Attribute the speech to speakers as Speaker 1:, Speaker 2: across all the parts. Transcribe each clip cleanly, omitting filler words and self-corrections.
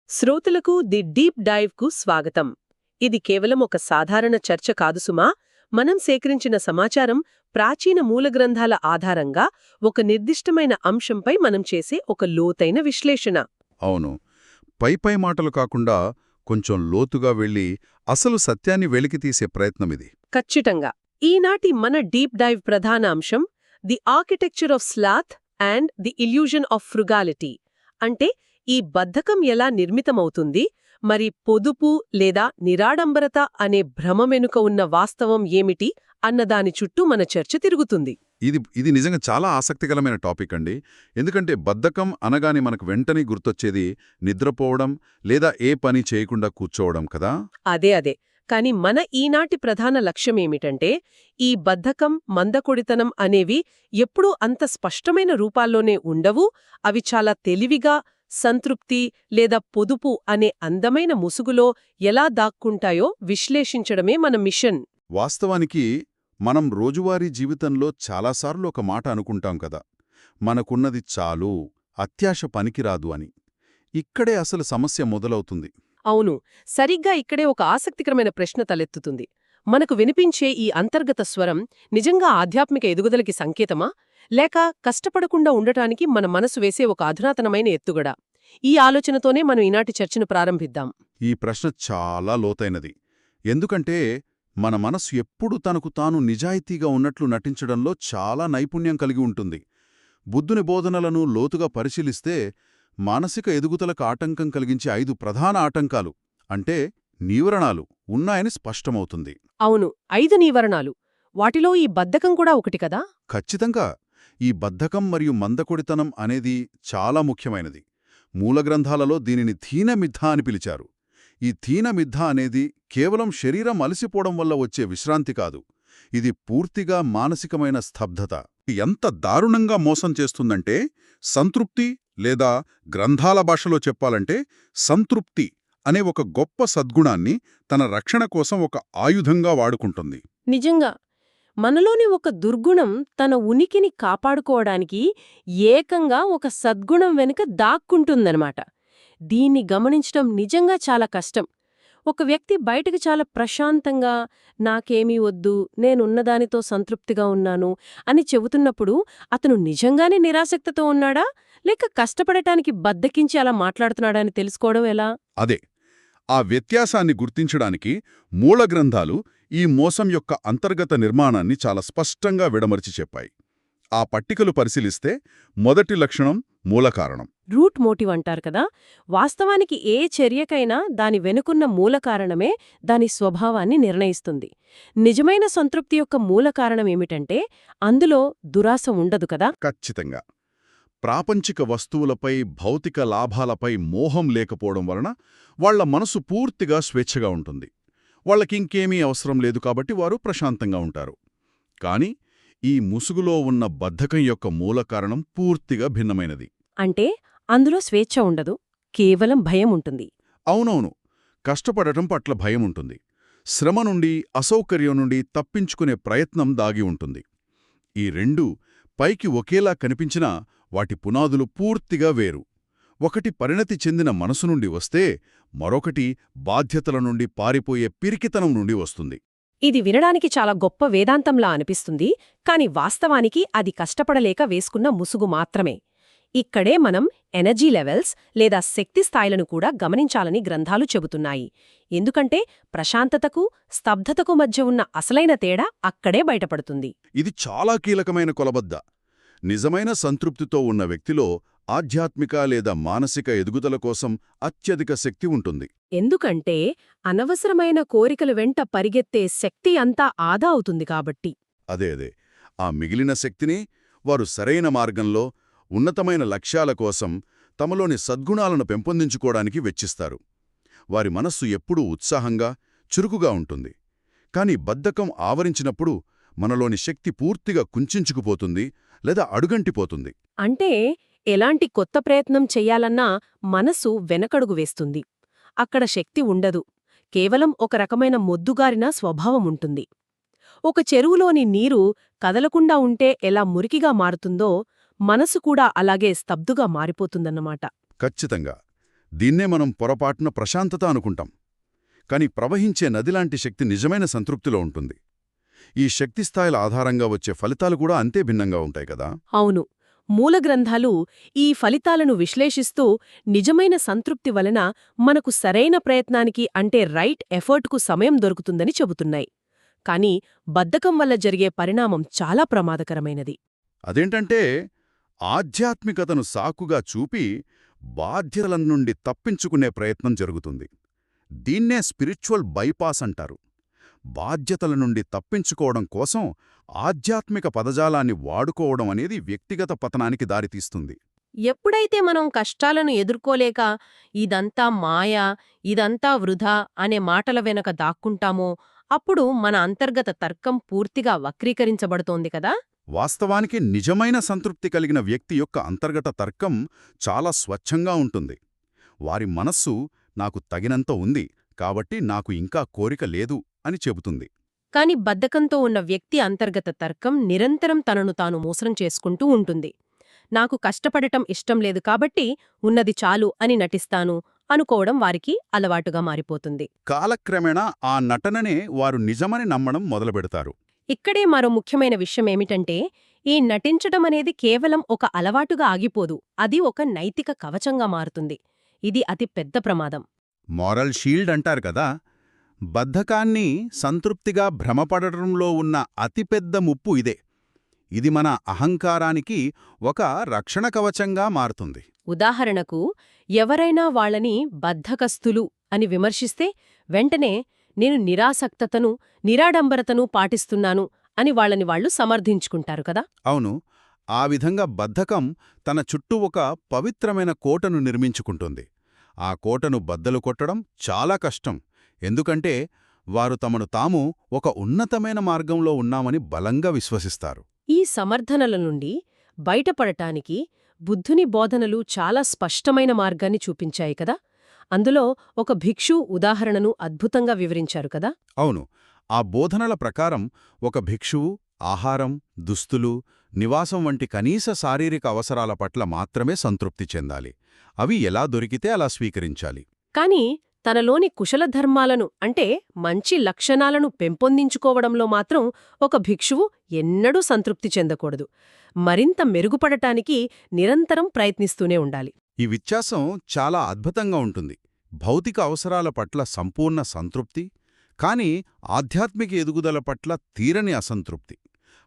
Speaker 1: శ్రోతలకు the deep డైవ్కు స్వాగతం. ఇది కేవలం ఒక సాధారణ చర్చ కాదు సుమా. మనం సేకరించిన సమాచారం, ప్రాచీన మూలగ్రంథాల ఆధారంగా ఒక నిర్దిష్టమైన అంశంపై మనం చేసే ఒక లోతైన విశ్లేషణ.
Speaker 2: అవును. పైపై మాటలు కాకుండా కొంచెం లోతుగా వెళ్ళి అసలు సత్యాన్ని వెలికితీసే ప్రయత్నమిది.
Speaker 1: ఖచ్చితంగా. ఈనాటి మన డీప్ డైవ్ ప్రధాన అంశం the architecture of sloth and the illusion of frugality. అంటే ఈ బద్ధకం ఎలా నిర్మితమవుతుంది, మరి పొదుపు లేదా నిరాడంబరత అనే భ్రమ వెనుక ఉన్న వాస్తవం ఏమిటి అన్నదాని చుట్టూ మన చర్చ తిరుగుతుంది.
Speaker 2: ఇది నిజంగా చాలా ఆసక్తికరమైన టాపిక్ అండి. ఎందుకంటే బద్ధకం అనగానే మనకు వెంటనే గుర్తొచ్చేది నిద్రపోవడం లేదా ఏ పని చేయకుండా కూర్చోవడం కదా.
Speaker 1: అదే. కాని మన ఈనాటి ప్రధాన లక్ష్యమేమిటంటే, ఈ బద్ధకం, మందకొడితనం అనేవి ఎప్పుడూ అంత స్పష్టమైన రూపాల్లోనే ఉండవు. అవి చాలా తెలివిగా సంతృప్తి లేదా పొదుపు అనే అందమైన ముసుగులో ఎలా దాక్కుంటాయో విశ్లేషించడమే మన మిషన్.
Speaker 2: వాస్తవానికి మనం రోజువారీ జీవితంలో చాలాసార్లు ఒక మాట అనుకుంటాం కదా, మనకున్నది చాలు, అత్యాశ పనికిరాదు అని. ఇక్కడే అసలు సమస్య మొదలవుతుంది.
Speaker 1: అవును, సరిగ్గా ఇక్కడే ఒక ఆసక్తికరమైన ప్రశ్న తలెత్తుతుంది. మనకు వినిపించే ఈ అంతర్గత స్వరం నిజంగా ఆధ్యాత్మిక ఎదుగుదలకి సంకేతమా, లేక కష్టపడకుండా ఉండటానికి మన మనసు వేసే ఒక అధునాతనమైన ఎత్తుగడ? ఈ ఆలోచనతోనే మనం ఈనాటి చర్చను ప్రారంభిద్దాం.
Speaker 2: ఈ ప్రశ్న చాలా లోతైనది. ఎందుకంటే మన మనసు ఎప్పుడూ తనకు తాను నిజాయితీగా ఉన్నట్లు నటించడంలో చాలా నైపుణ్యం కలిగి ఉంటుంది. బుద్ధుని బోధనలను లోతుగా పరిశీలిస్తే మానసిక ఎదుగుదలకు ఆటంకం కలిగించే 5 ప్రధాన ఆటంకాలు, అంటే నీవరణాలు, ఉన్నాయని స్పష్టమవుతుంది.
Speaker 1: అవును, 5 నీవరణాలు. వాటిలో ఈ బద్ధకం కూడా ఒకటి కదా?
Speaker 2: ఖచ్చితంగా. ఈ బద్ధకం మరియు మందకొడితనం అనేది చాలా ముఖ్యమైనది. మూలగ్రంథాలలో దీనిని ధీనమిథ అని పిలిచారు. ఈ ధీనమిథ అనేది కేవలం శరీరం అలసిపోవడం వల్ల వచ్చే విశ్రాంతి కాదు. ఇది పూర్తిగా మానసికమైన స్తబ్దత. ఎంత దారుణంగా మోసం చేస్తుందంటే, సంతృప్తి లేదా గ్రంథాల భాషలో చెప్పాలంటే సంతృప్తి అనే ఒక గొప్ప సద్గుణాన్ని తన రక్షణ కోసం ఒక ఆయుధంగా వాడుకుంటుంది.
Speaker 1: నిజంగా, మనలోని ఒక దుర్గుణం తన ఉనికిని కాపాడుకోవడానికి ఏకంగా ఒక సద్గుణం వెనుక దాక్కుంటుందన్నమాట. దీన్ని గమనించడం నిజంగా చాలా కష్టం. ఒక వ్యక్తి బయటకు చాలా ప్రశాంతంగా, నాకేమీ వద్దు, నేనున్నదానితో సంతృప్తిగా ఉన్నాను అని చెబుతున్నప్పుడు అతను నిజంగానే నిరాసక్తతో ఉన్నాడా, లేక కష్టపడటానికి బద్దకించి అలా మాట్లాడుతున్నాడా అని తెలుసుకోవడం ఎలా?
Speaker 2: అదే, ఆ వ్యత్యాసాన్ని గుర్తించడానికి మూలగ్రంథాలు ఈ మోసం యొక్క అంతర్గత నిర్మాణాన్ని చాలా స్పష్టంగా విడమర్చి చెప్పాయి. ఆ పట్టికలు పరిశీలిస్తే మొదటి లక్షణం మూలకారణం.
Speaker 1: రూట్ మోటివ్ అంటారు కదా. వాస్తవానికి ఏ చర్యకైనా దాని వెనుకున్న మూలకారణమే దాని స్వభావాన్ని నిర్ణయిస్తుంది. నిజమైన సంతృప్తి యొక్క మూలకారణమేమిటంటే అందులో దురాశ ఉండదు కదా.
Speaker 2: ఖచ్చితంగా. ప్రాపంచిక వస్తువులపై, భౌతిక లాభాలపై మోహం లేకపోవడం వలన వాళ్ల మనసు పూర్తిగా స్వేచ్ఛగా ఉంటుంది. వాళ్లకింకేమీ అవసరం లేదు కాబట్టి వారు ప్రశాంతంగా ఉంటారు. కాని ఈ ముసుగులో ఉన్న బద్ధకం యొక్క మూలకారణం పూర్తిగా భిన్నమైనది.
Speaker 1: అంటే అందులో స్వేచ్ఛ ఉండదు, కేవలం భయం ఉంటుంది.
Speaker 2: అవునవును. కష్టపడటం పట్ల భయం ఉంటుంది. శ్రమ నుండి, అసౌకర్యం నుండి తప్పించుకునే ప్రయత్నం దాగి ఉంటుంది. ఈ రెండూ పైకి ఒకేలా కనిపించినా వాటి పునాదులు పూర్తిగా వేరు. ఒకటి పరిణతి చెందిన మనసు నుండి వస్తే, మరొకటి బాధ్యతల నుండి పారిపోయే పిరికితనం నుండి వస్తుంది.
Speaker 1: ఇది వినడానికి చాలా గొప్ప వేదాంతంలా అనిపిస్తుంది, కాని వాస్తవానికి అది కష్టపడలేక వేసుకున్న ముసుగు మాత్రమే. ఇక్కడే మనం ఎనర్జీ లెవెల్స్ లేదా శక్తి స్థాయిలను కూడా గమనించాలని గ్రంథాలు చెబుతున్నాయి. ఎందుకంటే ప్రశాంతతకు, స్తబ్దతకు మధ్య ఉన్న అసలైన తేడా అక్కడే బయటపడుతుంది.
Speaker 2: ఇది చాలా కీలకమైన కొలబద్ద. నిజమైన సంతృప్తితో ఉన్న వ్యక్తిలో ఆధ్యాత్మిక లేదా మానసిక ఎదుగుదల కోసం అత్యధిక శక్తి ఉంటుంది.
Speaker 1: ఎందుకంటే అనవసరమైన కోరికల వెంట పరిగెత్తే శక్తి అంతా ఆదా అవుతుంది కాబట్టి.
Speaker 2: అదే. ఆ మిగిలిన శక్తిని వారు సరైన మార్గంలో, ఉన్నతమైన లక్ష్యాల కోసం, తమలోని సద్గుణాలను పెంపొందించుకోవడానికి వెచ్చిస్తారు. వారి మనస్సు ఎప్పుడూ ఉత్సాహంగా, చురుకుగా ఉంటుంది. కాని బద్ధకం ఆవరించినప్పుడు మనలోని శక్తి పూర్తిగా కుంచుకుపోతుంది లేదా అడుగంటిపోతుంది.
Speaker 1: అంటే ఎలాంటి కొత్త ప్రయత్నం చెయ్యాలన్నా మనసు వెనకడుగు వేస్తుంది. అక్కడ శక్తి ఉండదు, కేవలం ఒక రకమైన మొద్దుగారిన స్వభావముంటుంది. ఒక చెరువులోని నీరు కదలకుండా ఉంటే ఎలా మురికిగా మారుతుందో, మనసు కూడా అలాగే స్తబ్దుగా మారిపోతుందన్నమాట.
Speaker 2: ఖచ్చితంగా. దీన్నే మనం పొరపాటున ప్రశాంతత అనుకుంటాం. కాని ప్రవహించే నదిలాంటి శక్తి నిజమైన సంతృప్తిలో ఉంటుంది. ఈ శక్తి స్థాయిల ఆధారంగా వచ్చే ఫలితాలు కూడా అంతే భిన్నంగా ఉంటాయి కదా.
Speaker 1: అవును. మూలగ్రంథాలు ఈ ఫలితాలను విశ్లేషిస్తూ నిజమైన సంతృప్తి వలన మనకు సరైన ప్రయత్నానికి అంటే రైట్ ఎఫర్ట్కు సమయం దొరుకుతుందని చెబుతున్నాయి. కానీ బద్ధకం వల్ల జరిగే పరిణామం చాలా ప్రమాదకరమైనది.
Speaker 2: అదేంటంటే ఆధ్యాత్మికతను సాకుగా చూపి బాధ్యతల నుండి తప్పించుకునే ప్రయత్నం జరుగుతుంది. దీన్నే స్పిరిచువల్ బైపాస్ అంటారు. బాధ్యతల నుండి తప్పించుకోవడం కోసం ఆధ్యాత్మిక పదజాలాన్ని వాడుకోవడం అనేది వ్యక్తిగత పతనానికి దారితీస్తుంది.
Speaker 1: ఎప్పుడైతే మనం కష్టాలను ఎదుర్కోలేక ఇదంతా మాయా, ఇదంతా వృధా అనే మాటల వెనక దాక్కుంటామో అప్పుడు మన అంతర్గత తర్కం పూర్తిగా వక్రీకరించబడుతోంది కదా.
Speaker 2: వాస్తవానికి నిజమైన సంతృప్తి కలిగిన వ్యక్తి యొక్క అంతర్గత తర్కం చాలా స్వచ్ఛంగా ఉంటుంది. వారి మనస్సు నాకు తగినంత ఉంది కాబట్టి నాకు ఇంకా కోరిక లేదు అని చెబుతుంది.
Speaker 1: కాని బద్ధకంతో ఉన్న వ్యక్తి అంతర్గత తర్కం నిరంతరం తనను తాను మోసం చేసుకుంటూ ఉంటుంది. నాకు కష్టపడటం ఇష్టం లేదు కాబట్టి ఉన్నది చాలు అని నటిస్తాను అనుకోవడం వారికి అలవాటుగా మారిపోతుంది.
Speaker 2: కాలక్రమేణా ఆ నటననే వారు నిజమని నమ్మడం మొదలుపెడతారు.
Speaker 1: ఇక్కడే మరో ముఖ్యమైన విషయమేమిటంటే ఈ నటించటమనేది కేవలం ఒక అలవాటుగా ఆగిపోదు, అది ఒక నైతిక కవచంగా మారుతుంది. ఇది అతి పెద్ద ప్రమాదం.
Speaker 2: మారల్ షీల్డ్ అంటారు కదా. బద్ధకాన్ని సంతృప్తిగా భ్రమపడటంలో ఉన్న అతిపెద్ద ముప్పు ఇదే. ఇది మన అహంకారానికి ఒక రక్షణ కవచంగా మారుతుంది.
Speaker 1: ఉదాహరణకు ఎవరైనా వాళ్ళని బద్ధకస్తులు అని విమర్శిస్తే వెంటనే నేను నిరాసక్తతను, నిరాడంబరతను పాటిస్తున్నాను అని వాళ్ళని వాళ్లు సమర్థించుకుంటారు కదా.
Speaker 2: అవును, ఆ విధంగా బద్ధకం తన చుట్టూ ఒక పవిత్రమైన కోటను నిర్మించుకుంటుంది. ఆ కోటను బద్దలు కొట్టడం చాలా కష్టం. ఎందుకంటే వారు తమను తాము ఒక ఉన్నతమైన మార్గంలో ఉన్నామని బలంగా విశ్వసిస్తారు.
Speaker 1: ఈ సమర్థనల నుండి బయటపడటానికి బుద్ధుని బోధనలు చాలా స్పష్టమైన మార్గాన్ని చూపించాయి కదా. అందులో ఒక భిక్షు ఉదాహరణను అద్భుతంగా వివరించారు కదా.
Speaker 2: అవును, ఆ బోధనల ప్రకారం ఒక భిక్షువు ఆహారం, దుస్తులు, నివాసం వంటి కనీస శారీరక అవసరాల పట్ల మాత్రమే సంతృప్తి చెందాలి. అవి ఎలా దొరికితే అలా స్వీకరించాలి.
Speaker 1: కాని తనలోని కుశలధర్మాలను అంటే మంచి లక్షణాలను పెంపొందించుకోవడంలో మాత్రం ఒక భిక్షువు ఎన్నడూ సంతృప్తి చెందకూడదు. మరింత మెరుగుపడటానికి నిరంతరం ప్రయత్నిస్తూనే ఉండాలి.
Speaker 2: ఈ వ్యత్యాసం చాలా అద్భుతంగా ఉంటుంది. భౌతిక అవసరాల పట్ల సంపూర్ణ సంతృప్తి, కాని ఆధ్యాత్మిక ఎదుగుదల పట్ల తీరని అసంతృప్తి.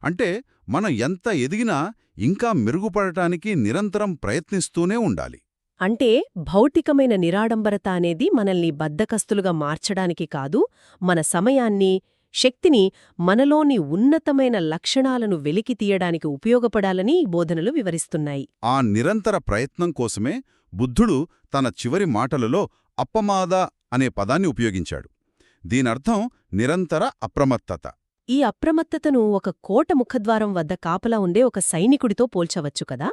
Speaker 2: అంటే మనం ఎంత ఎదిగినా ఇంకా మెరుగుపడటానికి నిరంతరం ప్రయత్నిస్తూనే ఉండాలి.
Speaker 1: అంటే భౌతికమైన నిరాడంబరత అనేది మనల్ని బద్ధకస్తులుగా మార్చడానికి కాదు, మన సమయాన్ని, శక్తిని మనలోని ఉన్నతమైన లక్షణాలను వెలికి తీయడానికి ఉపయోగపడాలని ఈ బోధనలు వివరిస్తున్నాయి.
Speaker 2: ఆ నిరంతర ప్రయత్నం కోసమే బుద్ధుడు తన చివరి మాటలలో అప్పమాద అనే పదాన్ని ఉపయోగించాడు. దీనర్థం నిరంతర అప్రమత్తత.
Speaker 1: ఈ అప్రమత్తతను ఒక కోట ముఖద్వారం వద్ద కాపలా ఉండే ఒక సైనికుడితో పోల్చవచ్చు కదా.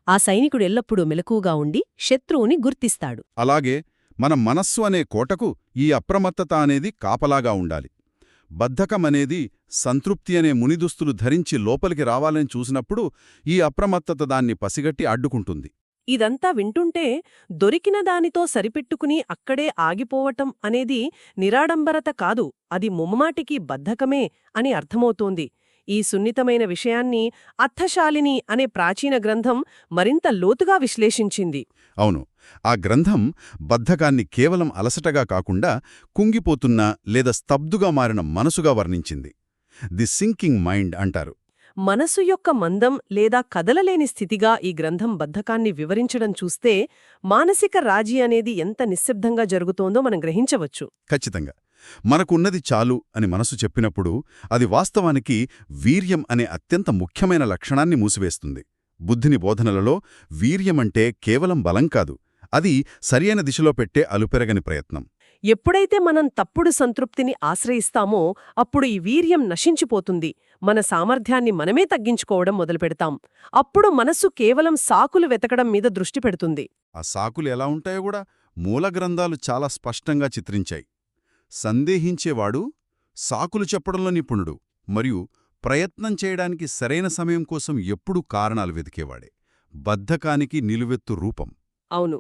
Speaker 1: ఆ సైనికుడు ఎల్లప్పుడూ మెలకుగా ఉండి శత్రువుని గుర్తిస్తాడు.
Speaker 2: అలాగే మన మనస్సు అనే కోటకు ఈ అప్రమత్తత అనేది కాపలాగా ఉండాలి. బద్ధకమనేది సంతృప్తి అనే మునిదుస్తులు ధరించి లోపలికి రావాలని చూసినప్పుడు ఈ అప్రమత్తత దాన్ని పసిగట్టి అడ్డుకుంటుంది.
Speaker 1: ఇదంతా వింటుంటే దొరికిన దానితో సరిపెట్టుకుని అక్కడే ఆగిపోవటం అనేది నిరాడంబరత కాదు, అది ముమ్మాటికి బద్ధకమే అని అర్థమవుతోంది. ఈ సున్నితమైన విషయాన్ని అర్థశాలిని అనే ప్రాచీన గ్రంథం మరింత లోతుగా విశ్లేషించింది.
Speaker 2: అవును, ఆ గ్రంథం బద్ధకాన్ని కేవలం అలసటగా కాకుండా కుంగిపోతున్న లేదా స్తబ్దుగా మారిన మనసుగా వర్ణించింది. ది సింకింగ్ మైండ్ అంటారు.
Speaker 1: మనసు యొక్క మందం లేదా కదలలేని స్థితిగా ఈ గ్రంథం బద్ధకాన్ని వివరించడం చూస్తే మానసిక రాజీ అనేది ఎంత నిశ్శబ్దంగా జరుగుతోందో మనం గ్రహించవచ్చు.
Speaker 2: ఖచ్చితంగా. మనకున్నది చాలు అని మనసు చెప్పినప్పుడు అది వాస్తవానికి వీర్యం అనే అత్యంత ముఖ్యమైన లక్షణాన్ని మూసివేస్తుంది. బుద్ధుని బోధనలలో వీర్యమంటే కేవలం బలం కాదు, అది సరియైన దిశలో పెట్టే అలుపెరగని ప్రయత్నం.
Speaker 1: ఎప్పుడైతే మనం తప్పుడు సంతృప్తిని ఆశ్రయిస్తామో అప్పుడు ఈ వీర్యం నశించిపోతుంది, మన సామర్థ్యాన్ని మనమే తగ్గించుకోవడం మొదలుపెడతాం. అప్పుడు మనస్సు కేవలం సాకులు వెతకడం మీద దృష్టి పెడుతుంది.
Speaker 2: ఆ సాకులు ఎలా ఉంటాయో కూడా మూల గ్రంథాలు చాలా స్పష్టంగా చిత్రించాయి. సందేహించేవాడు సాకులు చెప్పడంలో నిపుణుడు మరియు ప్రయత్నం చేయడానికి సరైన సమయం కోసం ఎప్పుడూ కారణాలు వెతికేవాడే బద్ధకానికి నిలువెత్తు రూపం.
Speaker 1: అవును,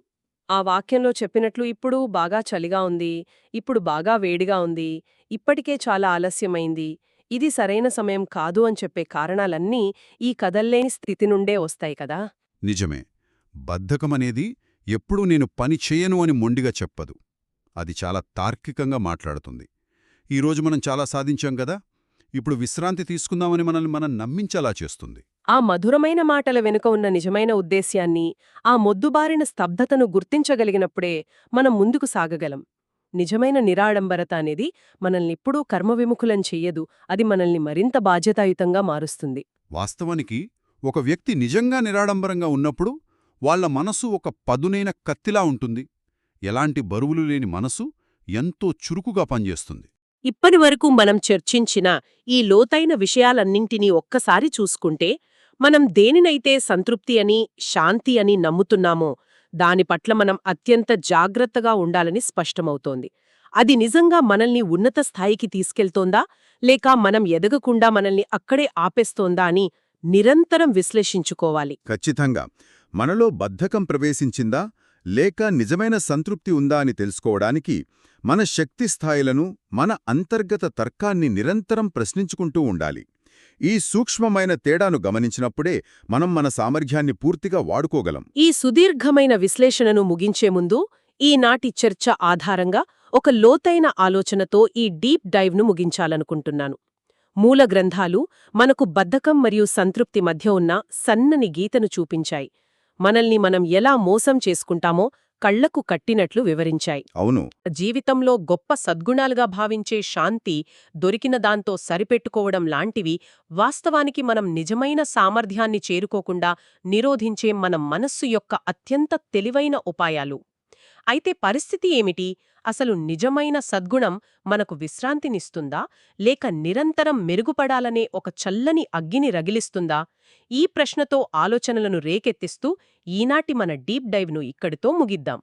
Speaker 1: ఆ వాక్యంలో చెప్పినట్లు ఇప్పుడు బాగా చలిగా ఉంది, ఇప్పుడు బాగా వేడిగా ఉంది, ఇప్పటికే చాలా ఆలస్యమైంది, ఇది సరైన సమయం కాదు అని చెప్పే కారణాలన్నీ ఈ కదల్లేని స్థితి నుండే వస్తాయి కదా.
Speaker 2: నిజమే. బద్ధకమనేది ఎప్పుడూ నేను పని చెయ్యను అని మొండిగా చెప్పదు. అది చాలా తార్కికంగా మాట్లాడుతుంది. ఈరోజు మనం చాలా సాధించాం గదా, ఇప్పుడు విశ్రాంతి తీసుకుందామని మనల్ని మనం నమ్మించేలా చేస్తుంది.
Speaker 1: ఆ మధురమైన మాటల వెనుక ఉన్న నిజమైన ఉద్దేశ్యాన్ని, ఆ మొద్దుబారిన స్తబ్దతను గుర్తించగలిగినప్పుడే మనం ముందుకు సాగగలం. నిజమైన నిరాడంబరత అనేది మనల్నిప్పుడూ కర్మవిముఖులం చెయ్యదు, అది మనల్ని మరింత బాధ్యతాయుతంగా మారుస్తుంది.
Speaker 2: వాస్తవానికి ఒక వ్యక్తి నిజంగా నిరాడంబరంగా ఉన్నప్పుడు వాళ్ళ మనసు ఒక పదునైన కత్తిలా ఉంటుంది. ఎలాంటి బరువులు లేని మనసు ఎంతో చురుకుగా పనిచేస్తుంది.
Speaker 1: ఇప్పటివరకు మనం చర్చించిన ఈ లోతైన విషయాలన్నింటినీ ఒక్కసారి చూసుకుంటే, మనం దేనినైతే సంతృప్తి అని, శాంతి అని నమ్ముతున్నామో, దాని పట్ల మనం అత్యంత జాగ్రత్తగా ఉండాలని స్పష్టమవుతోంది. అది నిజంగా మనల్ని ఉన్నత స్థాయికి తీసుకెళ్తోందా, లేక మనం ఎదగకుండా మనల్ని అక్కడే ఆపేస్తోందా అని నిరంతరం విశ్లేషించుకోవాలి.
Speaker 2: ఖచ్చితంగా మనలో బద్ధకం ప్రవేశించిందా లేక నిజమైన సంతృప్తి ఉందా అని తెలుసుకోవడానికి మన శక్తి స్థాయిలను, మన అంతర్గత తర్కాన్ని నిరంతరం ప్రశ్నించుకుంటూ ఉండాలి. ఈ సూక్ష్మమైన తేడాను గమనించినప్పుడే మనం మన సామర్థ్యాన్ని పూర్తిగా వాడుకోగలం.
Speaker 1: ఈ సుదీర్ఘమైన విశ్లేషణను ముగించే ముందు, ఈనాటి చర్చ ఆధారంగా ఒక లోతైన ఆలోచనతో ఈ డీప్ డైవ్ను ముగించాలనుకుంటున్నాను. మూల గ్రంథాలు మనకు బద్ధకం మరియు సంతృప్తి మధ్య ఉన్న సన్నని గీతను చూపించాయి. మనల్ని మనం ఎలా మోసం చేసుకుంటామో కళ్లకు కట్టినట్లు వివరించాయి.
Speaker 2: అవును.
Speaker 1: జీవితంలో గొప్ప సద్గుణాలుగా భావించే శాంతి, దొరికిన దాంతో సరిపెట్టుకోవడం లాంటివి వాస్తవానికి మనం నిజమైన సామర్థ్యాన్ని చేరుకోకుండా నిరోధించే మన మనస్సు యొక్క అత్యంత తెలివైన ఉపాయాలు. అయితే పరిస్థితి ఏమిటి? అసలు నిజమైన సద్గుణం మనకు విశ్రాంతినిస్తుందా, లేక నిరంతరం మెరుగుపడాలనే ఒక చల్లని అగ్గిని రగిలిస్తుందా? ఈ ప్రశ్నతో ఆలోచనలను రేకెత్తిస్తూ ఈనాటి మన డీప్ డైవ్ను ఇక్కడితో ముగిద్దాం.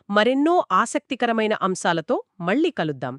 Speaker 1: మరెన్నో ఆసక్తికరమైన అంశాలతో మళ్ళీ కలుద్దాం.